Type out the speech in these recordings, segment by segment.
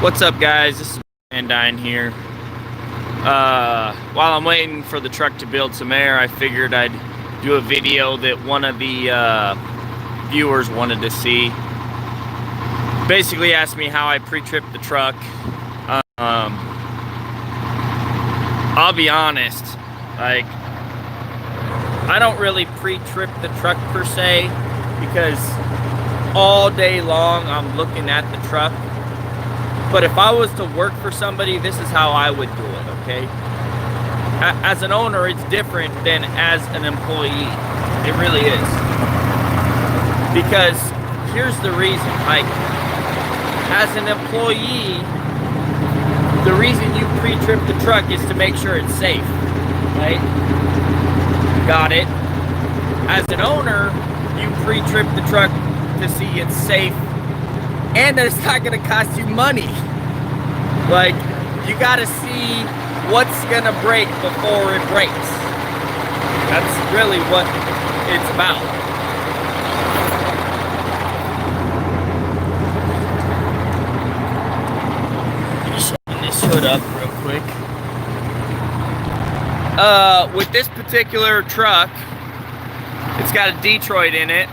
What's up, guys? This is VANDUYN here. While I'm waiting for the truck to build some air, I figured I'd do a video that one of the viewers wanted to see. Basically asked me how I pre-tripped the truck. I'll be honest, like, I don't really pre-trip the truck per se, because all day long I'm looking at the truck. But if I was to work for somebody, this is how I would do it, okay? As an owner, it's different than as an employee. It really is. Because here's the reason. Like, as an employee, the reason you pre-trip the truck is to make sure it's safe, right? Got it. As an owner, you pre-trip the truck to see it's safe and that it's not going to cost you money. Like, you got to see what's going to break before it breaks. That's really what it's about. Just open this hood up real quick. With this particular truck, it's got a Detroit in it.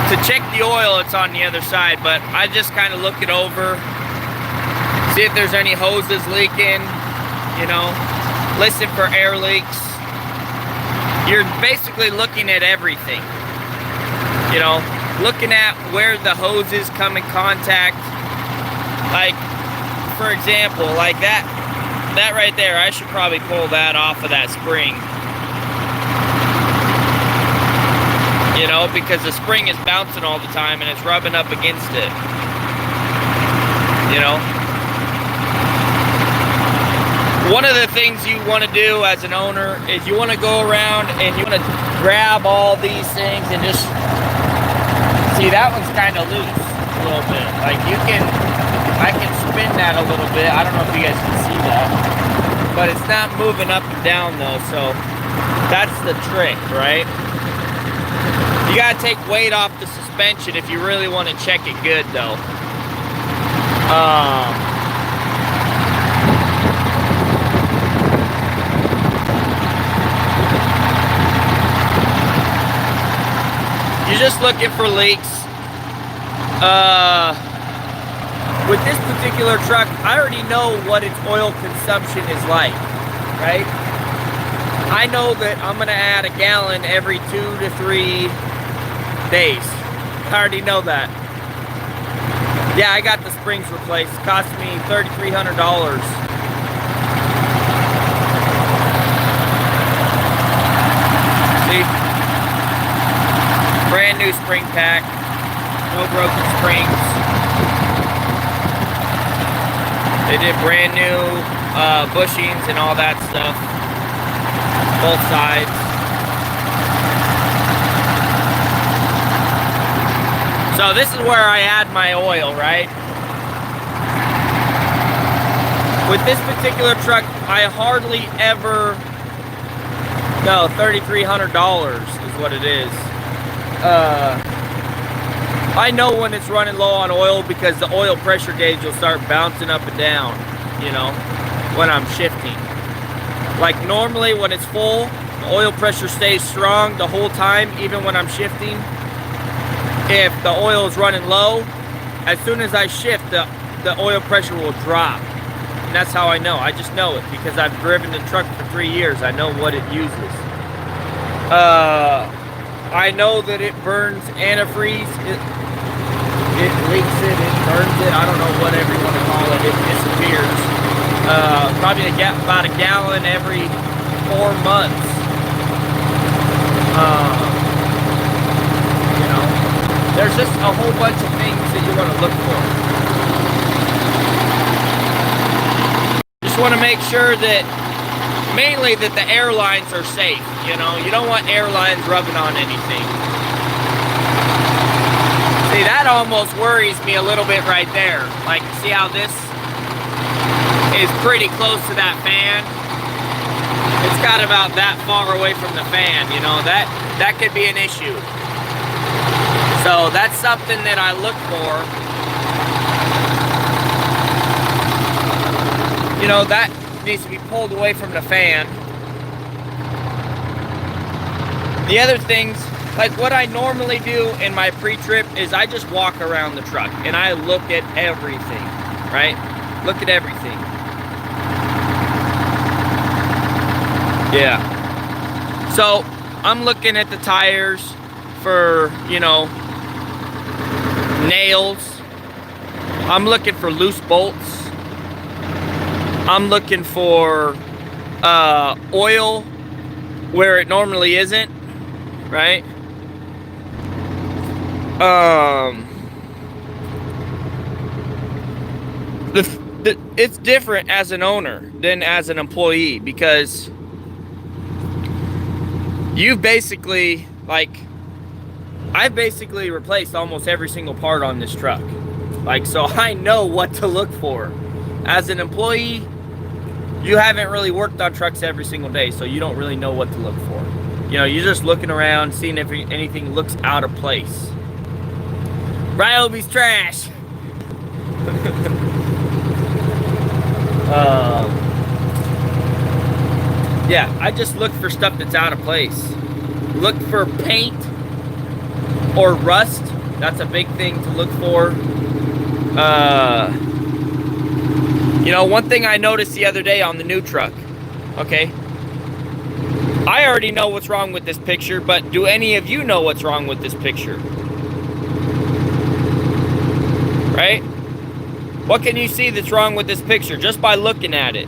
To check the oil, it's on the other side, but I just kind of look it over, see if there's any hoses leaking, you know, listen for air leaks. You're basically looking at everything, you know, looking at where the hoses come in contact. Like, for example, like that right there, I should probably pull that off of that spring. You know, because the spring is bouncing all the time and it's rubbing up against it. You know? One of the things you want to do as an owner is you want to go around and you want to grab all these things and just... See, that one's kind of loose a little bit. Like, I can spin that a little bit. I don't know if you guys can see that. But it's not moving up and down though, so that's the trick, right? You gotta take weight off the suspension if you really want to check it good, though. You're just looking for leaks. With this particular truck, I already know what its oil consumption is like, right? I know that I'm gonna add a gallon every 2 to 3 days. I already know that. Yeah, I got the springs replaced. It cost me $3,300. See? Brand new spring pack. No broken springs. They did brand new bushings and all that stuff. Both sides. So this is where I add my oil, right? With this particular truck, I hardly ever... No, $3,300 is what it is. I know when it's running low on oil because the oil pressure gauge will start bouncing up and down, you know, when I'm shifting. Like, normally when it's full, the oil pressure stays strong the whole time, even when I'm shifting. If the oil is running low, as soon as I shift, the oil pressure will drop. And that's how I know. I just know it because I've driven the truck for 3 years. I know what it uses. I know that it burns antifreeze. It leaks it, it burns it. I don't know whatever you want to call it. It disappears. Probably about a gallon every 4 months. You know, there's just a whole bunch of things that you want to look for. Just want to make sure that, mainly that the airlines are safe. You know, you don't want airlines rubbing on anything. See, that almost worries me a little bit right there. Like, see how this is pretty close to that fan? It's got about that far away from the fan, you know, that could be an issue. So that's something that I look for. You know, that needs to be pulled away from the fan. The other things, like what I normally do in my pre-trip is I just walk around the truck and I look at everything, right? Look at everything. Yeah. So I'm looking at the tires for, you know, nails. I'm looking for loose bolts. I'm looking for oil where it normally isn't, right? It's different as an owner than as an employee, because you've basically, like, I've basically replaced almost every single part on this truck. Like, so I know what to look for. As an employee, you haven't really worked on trucks every single day, so you don't really know what to look for. You know, you're just looking around, seeing if anything looks out of place. Ryobi's trash. Yeah, I just look for stuff that's out of place. Look for paint or rust. That's a big thing to look for. You know, one thing I noticed the other day on the new truck, okay? I already know what's wrong with this picture, but do any of you know what's wrong with this picture? Right? What can you see that's wrong with this picture just by looking at it?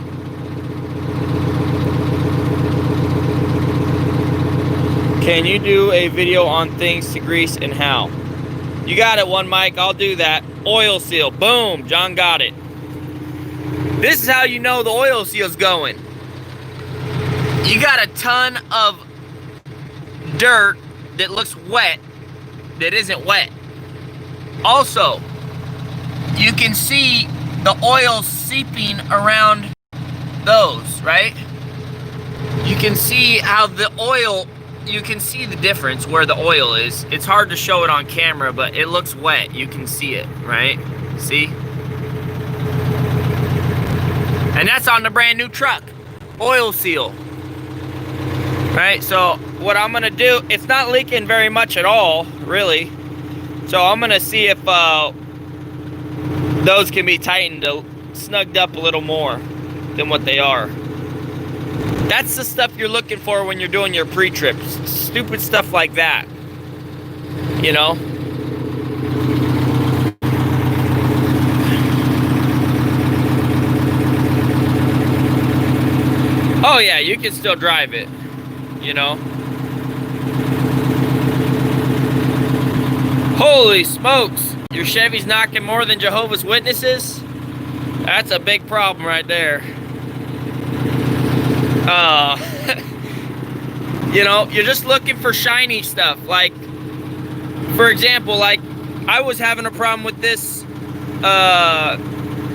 Can you do a video on things to grease and how? You got it, one Mike, I'll do that. Oil seal, boom, John got it. This is how you know the oil seal's going. You got a ton of dirt that looks wet that isn't wet. Also, you can see the oil seeping around those, right? You can see how the oil, you can see the difference where the oil is. It's hard to show it on camera, but it looks wet. You can see it, right? See? And that's on the brand new truck. Oil seal. Right, so what I'm gonna do, it's not leaking very much at all, really. So I'm gonna see if those can be tightened, snugged up a little more than what they are. That's the stuff you're looking for when you're doing your pre-trip. Stupid stuff like that. You know? Oh yeah, you can still drive it. You know? Holy smokes! Your Chevy's knocking more than Jehovah's Witnesses? That's a big problem right there. You know, you're just looking for shiny stuff. Like, for example, like, I was having a problem with this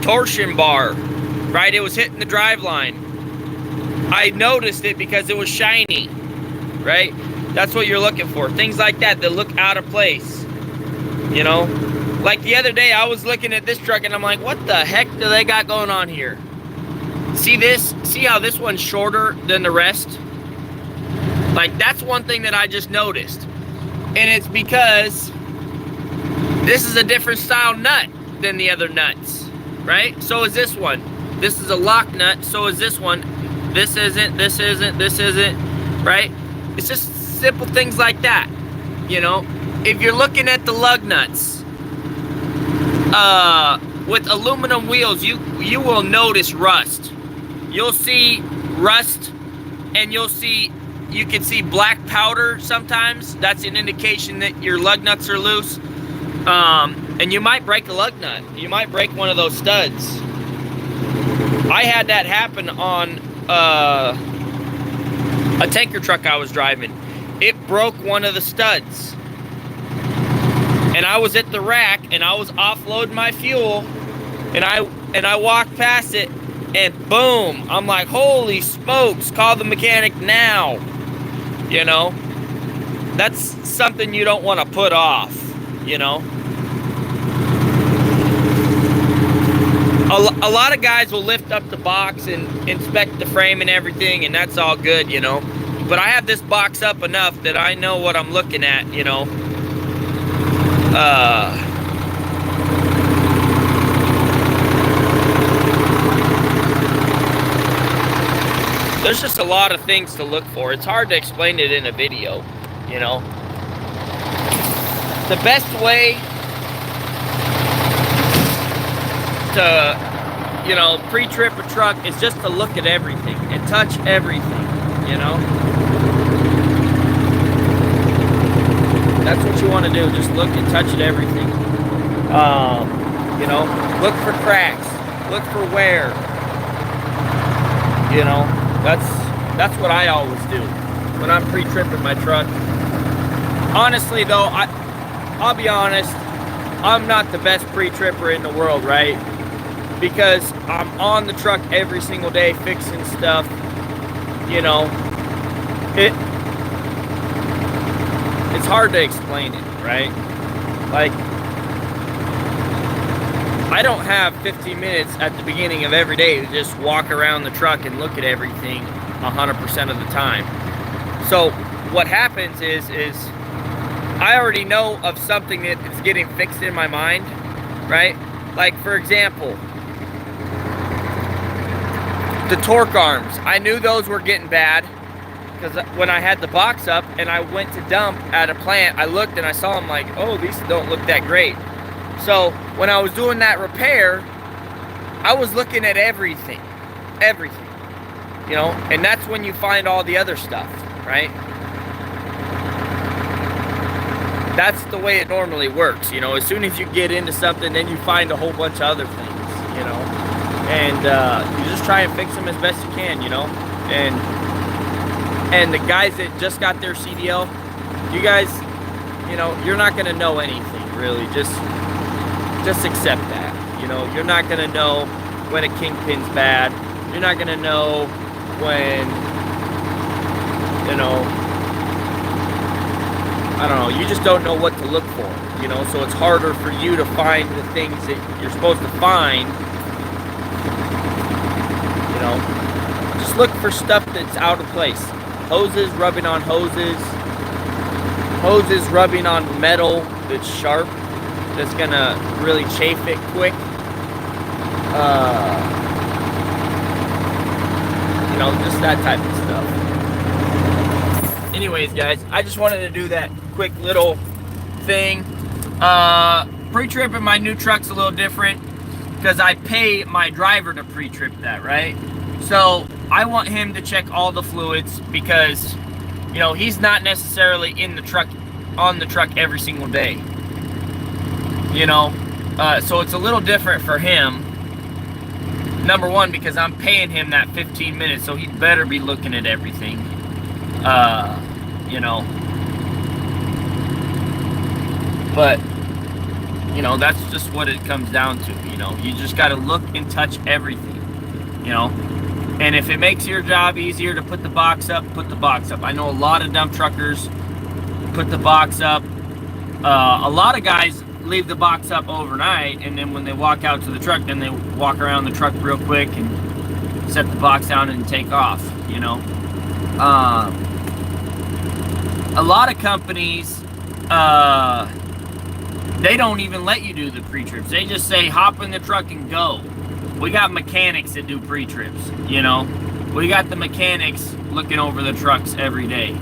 torsion bar, right? It was hitting the driveline. I noticed it because it was shiny, right? That's what you're looking for. Things like that that look out of place, you know? Like the other day, I was looking at this truck and I'm like, what the heck do they got going on here? See this? See how this one's shorter than the rest? Like, that's one thing that I just noticed. And it's because this is a different style nut than the other nuts, right? So is this one. This is a lock nut, so is this one. This isn't, this isn't, this isn't, right? It's just simple things like that, you know? If you're looking at the lug nuts, with aluminum wheels, you will notice rust. You'll see rust, and you can see black powder sometimes. That's an indication that your lug nuts are loose. And you might break a lug nut. You might break one of those studs. I had that happen on a tanker truck I was driving. It broke one of the studs. And I was at the rack and I was offloading my fuel, and I walked past it, and boom, I'm like, holy smokes, call the mechanic now. You know, that's something you don't want to put off. you know. A lot of guys will lift up the box and inspect the frame and everything, and that's all good, you know. But I have this box up enough that I know what I'm looking at, you know. There's just a lot of things to look for. It's hard to explain it in a video, you know. The best way to, you know, pre-trip a truck is just to look at everything and touch everything, you know. That's what you want to do. Just look and touch at everything. You know, look for cracks, look for wear. You know, that's what I always do when I'm pre-tripping my truck. Honestly, though, I'll be honest, I'm not the best pre-tripper in the world, right? Because I'm on the truck every single day fixing stuff. You know, it's hard to explain it, right? Like, I don't have 15 minutes at the beginning of every day to just walk around the truck and look at everything 100% of the time. So what happens is I already know of something that is getting fixed in my mind, right? Like, for example, the torque arms. I knew those were getting bad because when I had the box up and I went to dump at a plant, I looked and I saw them like, oh, these don't look that great. So when I was doing that repair, I was looking at everything, you know, and that's when you find all the other stuff, right? That's the way it normally works, you know. As soon as you get into something, then you find a whole bunch of other things, you know, and you just try and fix them as best you can, you know. And the guys that just got their CDL, you guys, you know, you're not going to know anything really. Just accept that, you know. You're not gonna know when a kingpin's bad. You're not gonna know when, you know, I don't know, you just don't know what to look for, you know. So it's harder for you to find the things that you're supposed to find, you know. Just look for stuff that's out of place. Hoses rubbing on hoses, hoses rubbing on metal that's sharp, that's gonna really chafe it quick. You know, just that type of stuff. Anyways, guys, I just wanted to do that quick little thing. Pre-tripping my new truck's a little different because I pay my driver to pre-trip that, right? So I want him to check all the fluids because, you know, he's not necessarily in the truck, on the truck every single day. You know, so it's a little different for him. Number one, because I'm paying him that 15 minutes, so he better be looking at everything. You know. But, you know, that's just what it comes down to, you know. You just got to look and touch everything, you know. And if it makes your job easier to put the box up, put the box up. I know a lot of dump truckers put the box up. A lot of guys leave the box up overnight, and then when they walk out to the truck, then they walk around the truck real quick and set the box down and take off, you know. A lot of companies, they don't even let you do the pre-trips. They just say, hop in the truck and go. We got mechanics that do pre-trips, you know. We got the mechanics looking over the trucks every day,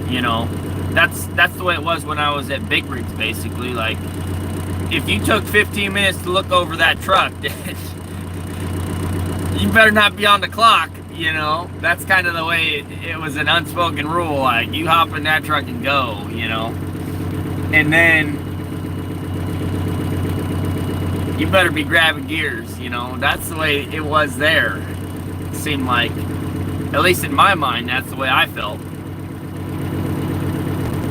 you know. That's the way it was when I was at Big Rigs, basically. Like, if you took 15 minutes to look over that truck, you better not be on the clock, you know. That's kind of the way it was an unspoken rule. Like, you hop in that truck and go, you know. And then you better be grabbing gears, you know. That's the way it was there. It seemed like, at least in my mind, that's the way I felt.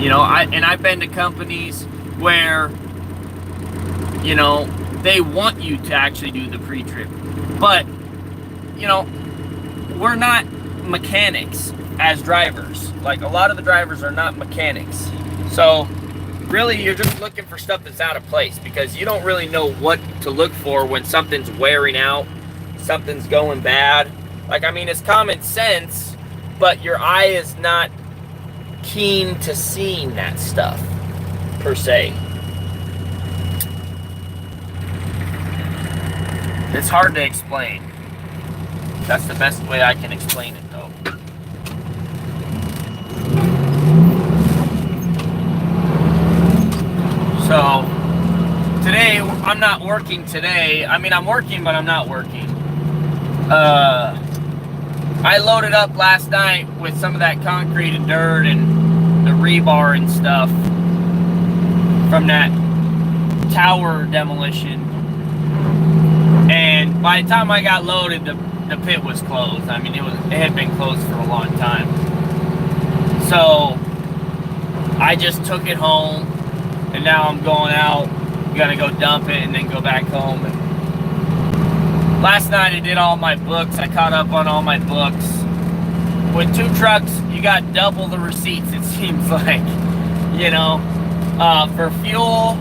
You know, I've been to companies where, you know, they want you to actually do the pre-trip. But, you know, we're not mechanics as drivers. Like, a lot of the drivers are not mechanics. So, really you're just looking for stuff that's out of place, because you don't really know what to look for when something's wearing out, something's going bad. Like, I mean, it's common sense, but your eye is not keen to seeing that stuff, per se. It's hard to explain. That's the best way I can explain it, though. So, today, I'm not working today. I mean, I'm working, but I'm not working. I loaded up last night with some of that concrete and dirt and the rebar and stuff from that tower demolition. And by the time I got loaded, the pit was closed. I mean, it had been closed for a long time. So I just took it home, and now I'm going out. Gonna go dump it and then go back home. And last night I did all my books. I caught up on all my books. With 2 trucks, you got double the receipts, it seems like. You know, for fuel,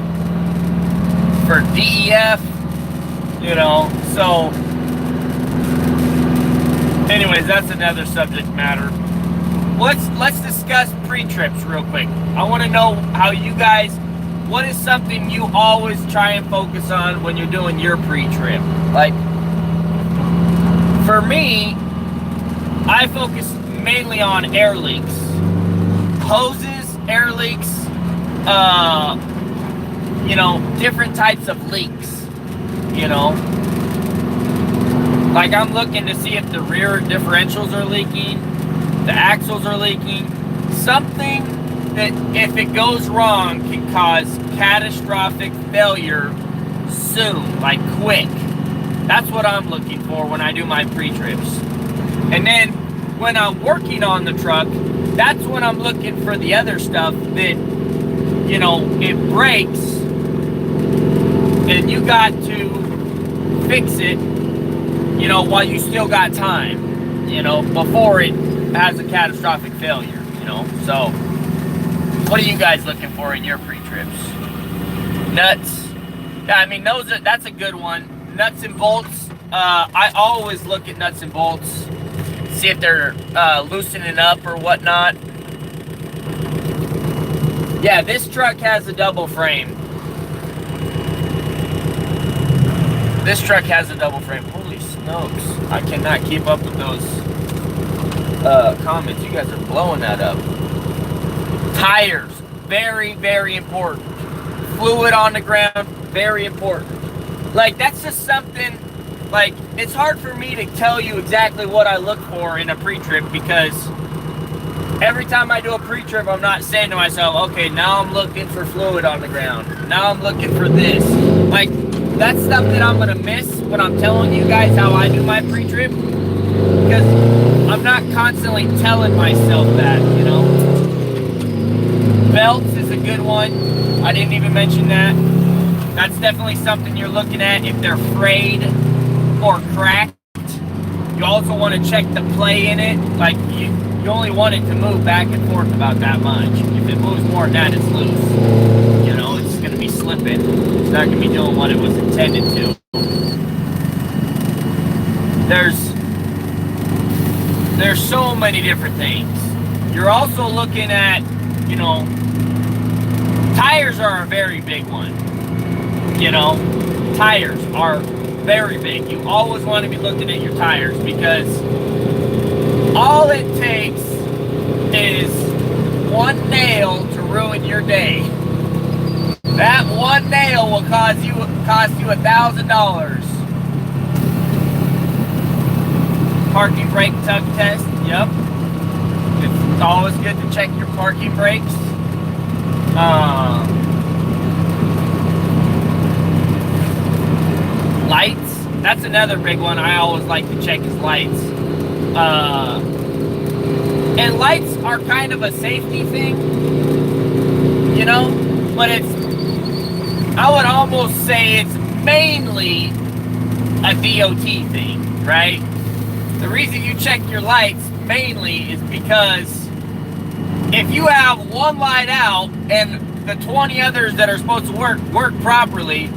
for DEF, you know. So anyways, that's another subject matter. Let's discuss pre-trips real quick. I want to know how you guys, what is something you always try and focus on when you're doing your pre-trip? Like, for me, I focus mainly on air leaks. Hoses, air leaks, you know, different types of leaks, you know. Like, I'm looking to see if the rear differentials are leaking, the axles are leaking, something that, if it goes wrong, can cause catastrophic failure soon, like quick. That's what I'm looking for when I do my pre-trips. And then when I'm working on the truck, that's when I'm looking for the other stuff that, you know, it breaks and you got to fix it, you know, while you still got time, you know, before it has a catastrophic failure, you know. So what are you guys looking for in your pre-trips? Nuts. Yeah, I mean, that's a good one. Nuts and bolts. I always look at nuts and bolts, see if they're loosening up or whatnot. Yeah, this truck has a double frame. This truck has a double frame. Holy smokes. I cannot keep up with those comments. You guys are blowing that up. Tires. Very, very important. Fluid on the ground. Very important. Like, that's just something, like, it's hard for me to tell you exactly what I look for in a pre-trip, because every time I do a pre-trip, I'm not saying to myself, okay, now I'm looking for fluid on the ground. Now I'm looking for this. Like, that's stuff that I'm going to miss when I'm telling you guys how I do my pre-trip, because I'm not constantly telling myself that, you know. Belts is a good one. I didn't even mention that. That's definitely something you're looking at if they're frayed or cracked. You also want to check the play in it. Like, you only want it to move back and forth about that much. If it moves more than that, it's loose. You know, it's going to be slipping. It's not going to be doing what it was intended to. There's so many different things. You're also looking at, you know, tires are a very big one. You know, tires are very big. You always want to be looking at your tires, because all it takes is one nail to ruin your day. That one nail will cost you $1,000. Parking brake tug test. Yep. It's always good to check your parking brakes. Lights, that's another big one. I always like to check his lights. And lights are kind of a safety thing, you know, but I would almost say it's mainly a DOT thing, right? The reason you check your lights mainly is because if you have one light out and the 20 others that are supposed to work properly,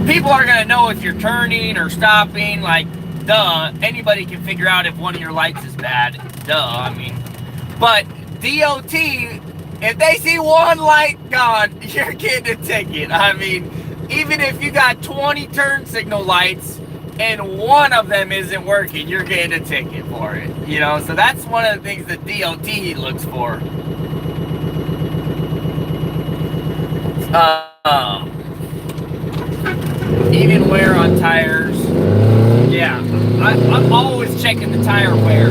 people are going to know if you're turning or stopping. Like, duh, anybody can figure out if one of your lights is bad. Duh, I mean. But DOT, if they see one light gone, you're getting a ticket. I mean, even if you got 20 turn signal lights and one of them isn't working, you're getting a ticket for it. You know, so that's one of the things that DOT looks for. Even wear on tires. Yeah, I'm always checking the tire wear.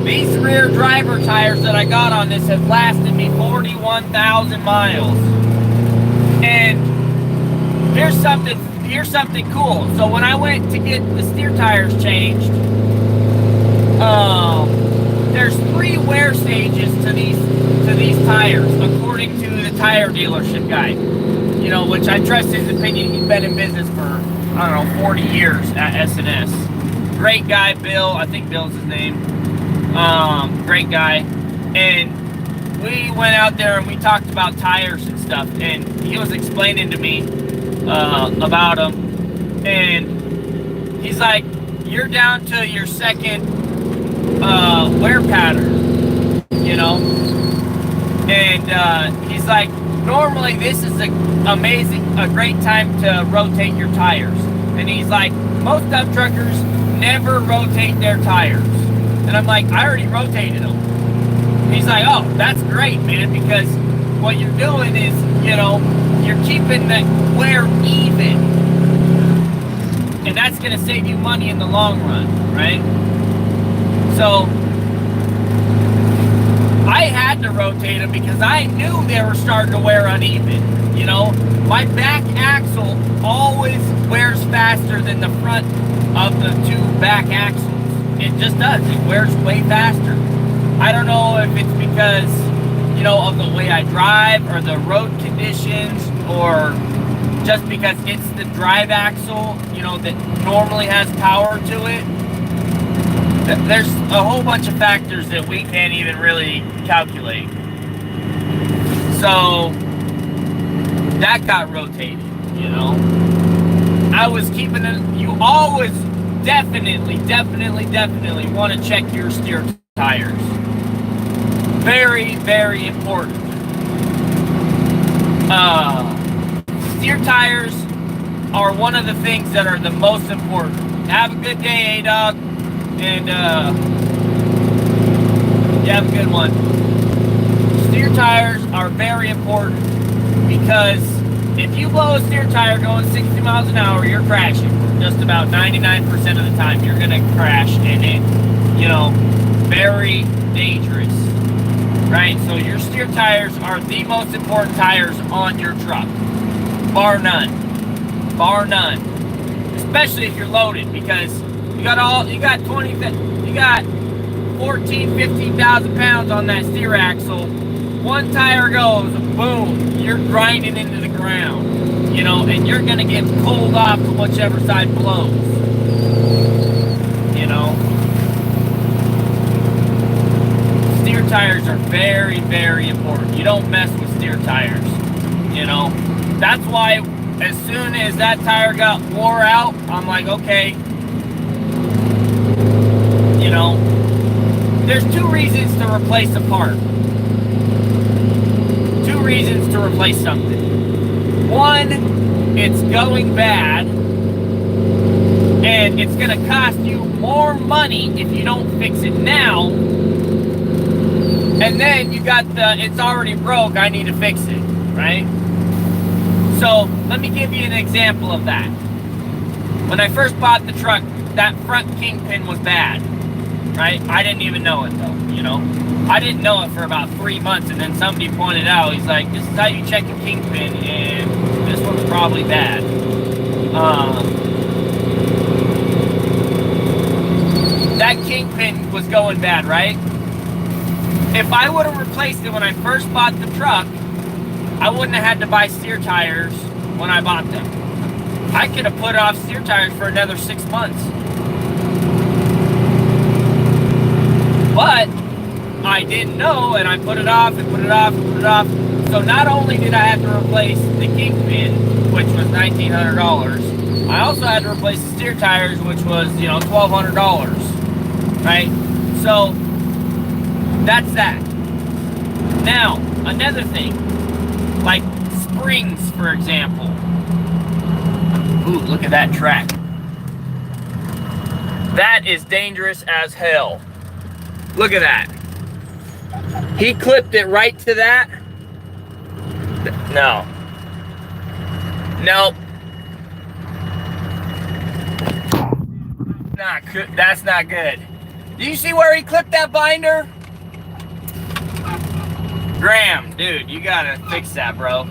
These rear driver tires that I got on this have lasted me 41,000 miles. And here's something cool. So when I went to get the steer tires changed, there's 3 wear stages to these tires, according to the tire dealership guy. You know, which I trust his opinion. He's been in business for, I don't know, 40 years at S&S. Great guy, Bill. I think Bill's his name. Great guy. And we went out there and we talked about tires and stuff. And he was explaining to me about them. And he's like, you're down to your second wear pattern, you know? And he's like, normally this is a great time to rotate your tires. And he's like, most dump truckers never rotate their tires. And I'm like, I already rotated them. He's like, oh, that's great, man, because what you're doing is, you know, you're keeping that wear even. And that's going to save you money in the long run, right? So I had to rotate them because I knew they were starting to wear uneven. You know, my back axle always wears faster than the front of the 2 back axles. It just does. It wears way faster. I don't know if it's because, you know, of the way I drive or the road conditions, or just because it's the drive axle, you know, that normally has power to it. There's a whole bunch of factors that we can't even really calculate. So that got rotated, you know. I was keeping it. You always definitely want to check your steer tires. Very, very important. Steer tires are one of the things that are the most important. Have a good day, A-Dog. And you have a good one. Steer tires are very important because if you blow a steer tire going 60 miles an hour, you're crashing. Just about 99% of the time you're going to crash, and it, you know, very dangerous, right? So your steer tires are the most important tires on your truck, bar none, especially if you're loaded, because you got 14, 15,000 pounds on that steer axle. One tire goes, boom, you're grinding into the ground, you know, and you're gonna get pulled off to whichever side blows, you know. Steer tires are very, very important. You don't mess with steer tires, you know. That's why as soon as that tire got wore out, I'm like, okay, you know, there's 2 reasons to replace a part. 2 reasons to replace something. One, it's going bad, and it's going to cost you more money if you don't fix it now. And then you got it's already broke, I need to fix it, right? So let me give you an example of that. When I first bought the truck, that front kingpin was bad, right? I didn't even know it though, you know? I didn't know it for about 3 months, and then somebody pointed out, he's like, this is how you check a kingpin, and this one's probably bad. That kingpin was going bad, right? If I would have replaced it when I first bought the truck, I wouldn't have had to buy steer tires when I bought them. I could have put off steer tires for another 6 months. But I didn't know, and I put it off and put it off and put it off. So not only did I have to replace the kingpin, which was $1,900, I also had to replace the steer tires, which was, $1,200, right? So that's that. Now, another thing, like springs, for example. Ooh, look at that track. That is dangerous as hell. Look at that. He clipped it right to that. No. Nope. That's not good. Do you see where he clipped that binder? Graham, dude, you gotta fix that, bro.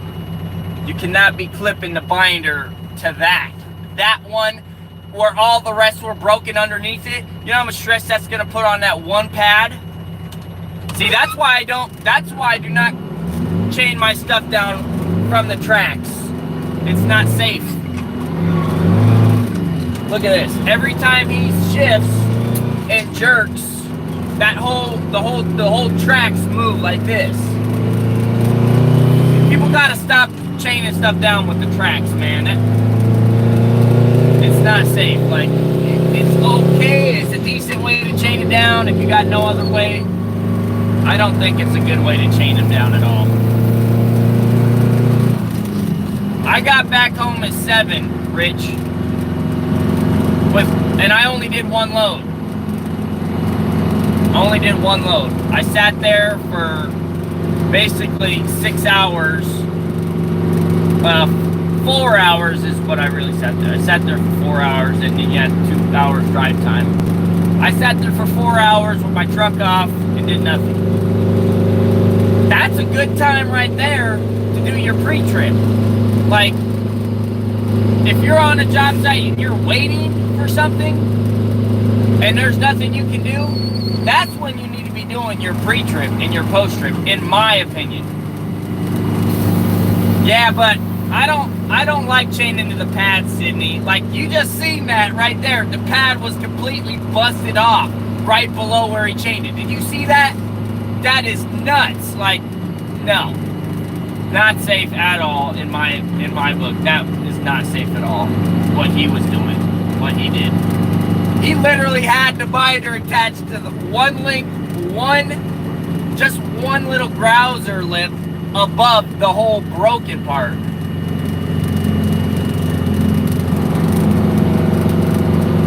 You cannot be clipping the binder to that. That one, where all the rest were broken underneath it. You know how much stress that's gonna put on that one pad? See, that's why I do not chain my stuff down from the tracks. It's not safe. Look at this. Every time he shifts and jerks, the whole tracks move like this. People gotta stop chaining stuff down with the tracks, man. It's not safe. Like, it's okay. It's a decent way to chain it down if you got no other way. I don't think it's a good way to chain them down at all. I got back home at 7, Rich. And I only did one load. I sat there for basically 6 hours. 4 hours is what I really sat there. I sat there for 4 hours, and then you had 2 hours drive time. I sat there for 4 hours with my truck off and did nothing. That's a good time right there to do your pre-trip. Like, if you're on a job site and you're waiting for something and there's nothing you can do, that's when you need to be doing your pre-trip and your post-trip, in my opinion. Yeah, but I don't like chaining to the pad, Sydney. Like, you just seen that right there. The pad was completely busted off right below where he chained it. Did you see that? That is nuts. Like, no. Not safe at all in my book. That is not safe at all. What he was doing. What he did. He literally had the binder attached to the just one little grouser lip above the whole broken part.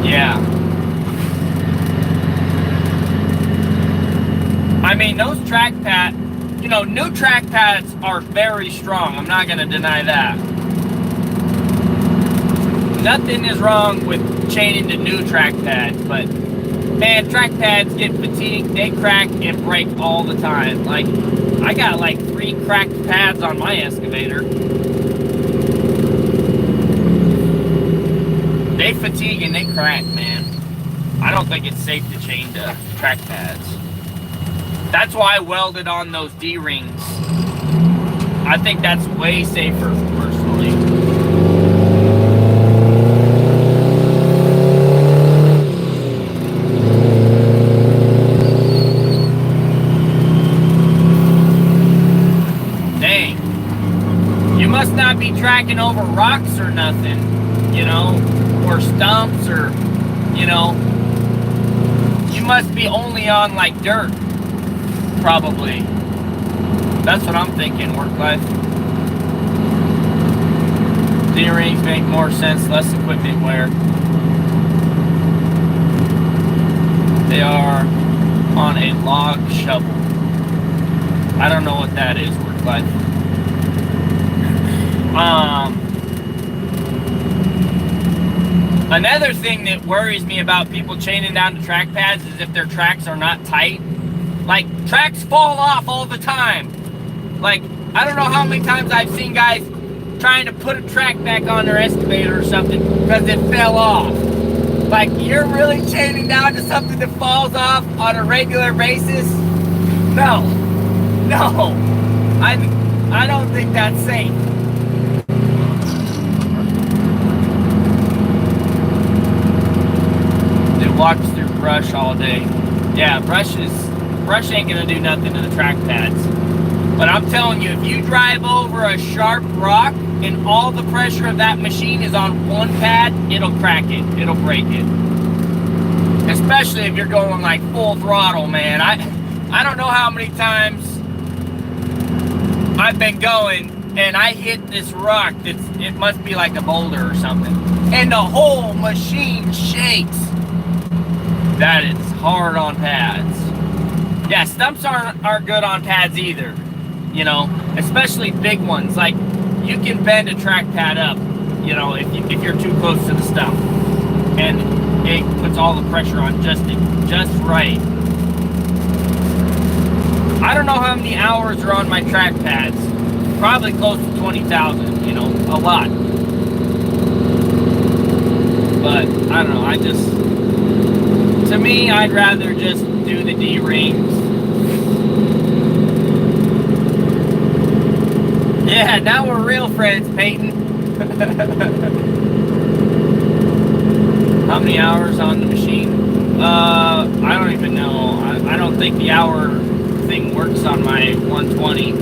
Yeah. I mean, those track pads, new track pads are very strong. I'm not going to deny that. Nothing is wrong with chaining to new track pads, but man, track pads get fatigued. They crack and break all the time. Like, I got like 3 cracked pads on my excavator. They fatigue and they crack, man. I don't think it's safe to chain to track pads. That's why I welded on those D-rings. I think that's way safer, personally. Dang. You must not be tracking over rocks or nothing, or stumps, or, you must be only on, like, dirt. Probably. That's what I'm thinking, work life. D-rings make more sense, less equipment wear. They are on a log shovel. I don't know what that is, work life. Another thing that worries me about people chaining down to track pads is if their tracks are not tight. Like, tracks fall off all the time. Like, I don't know how many times I've seen guys trying to put a track back on their excavator or something because it fell off. Like, you're really chaining down to something that falls off on a regular basis? No. I don't think that's safe. It walks through brush all day. Yeah, brush is brush ain't gonna do nothing to the track pads. But I'm telling you, if you drive over a sharp rock and all the pressure of that machine is on one pad, it'll crack it. It'll break it. Especially if you're going like full throttle, man. I don't know how many times I've been going and I hit this rock it must be like a boulder or something. And the whole machine shakes. That is hard on pads. Yeah, stumps aren't good on pads either. You know, especially big ones. Like, you can bend a track pad up, you know, if you're too close to the stump. And it puts all the pressure on just right. I don't know how many hours are on my track pads. Probably close to 20,000, you know, a lot. But, I don't know, to me, I'd rather just do the D-rings. Yeah, now we're real friends, Peyton. How many hours on the machine? I don't even know. I don't think the hour thing works on my 120.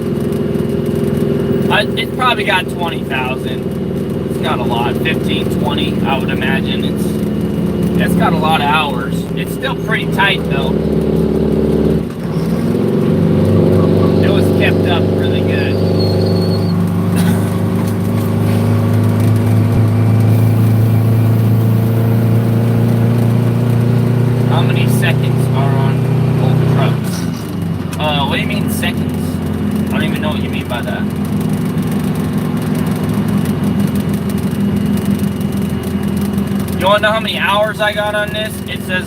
It's probably got 20,000. It's got a lot, 15, 20, I would imagine. It's got a lot of hours. It's still pretty tight though. It was kept up really good. How many seconds are on old trucks? What do you mean seconds? I don't even know what you mean by that. You want to know how many hours I got on this? It says,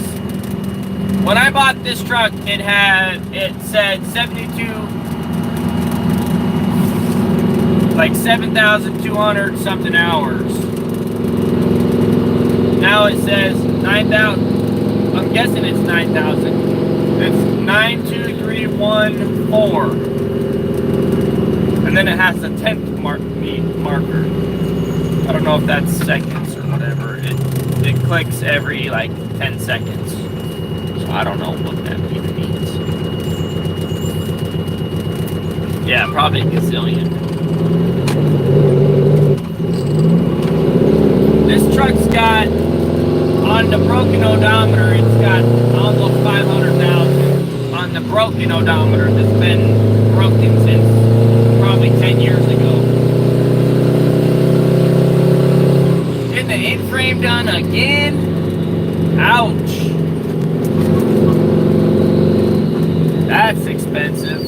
when I bought this truck, it said 7,200 something hours. Now it says 9,000. I'm guessing it's 9,000. It's 92314. And then it has a 10th marker. I don't know if that's seconds or whatever. It clicks every like 10 seconds. So I don't know what that even means. Yeah, probably a gazillion. This truck's got, on the broken odometer, it's got almost 500,000 on the broken odometer that's been broken since probably 10 years ago. Getting the in-frame done again? Ouch. That's expensive.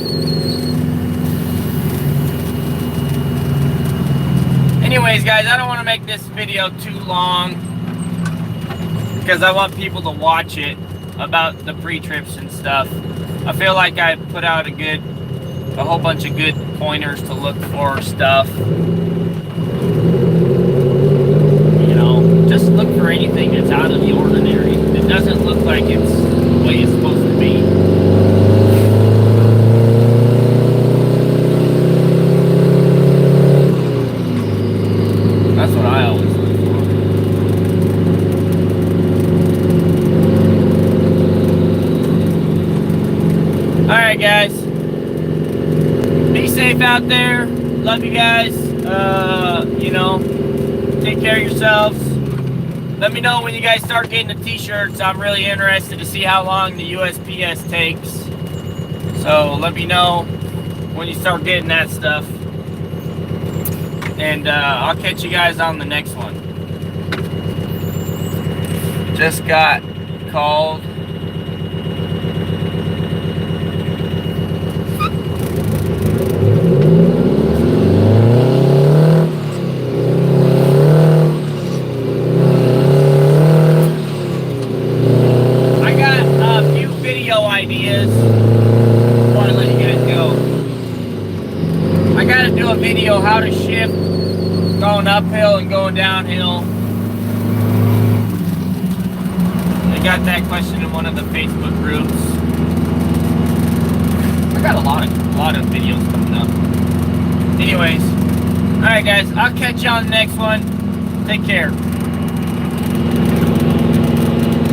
Anyways, guys, I don't want to make this video too long, because I want people to watch it about the pre-trips and stuff. I feel like I put out a whole bunch of good pointers to look for stuff. You know, just look for anything that's out of the ordinary. It doesn't look like it's the way it's supposed to be. That's what I always look for. Alright, guys. Be safe out there. Love you guys. You know, take care of yourselves. Let me know when you guys start getting the t-shirts. I'm really interested to see how long the USPS takes. So let me know when you start getting that stuff. And I'll catch you guys on the next one. Just got called. I got a few video ideas before I let you guys go. I gotta do a video how to shift going uphill and going downhill. I got that question in one of the Facebook groups. I got a lot of videos coming up. Anyways, alright guys, I'll catch you on the next one. Take care.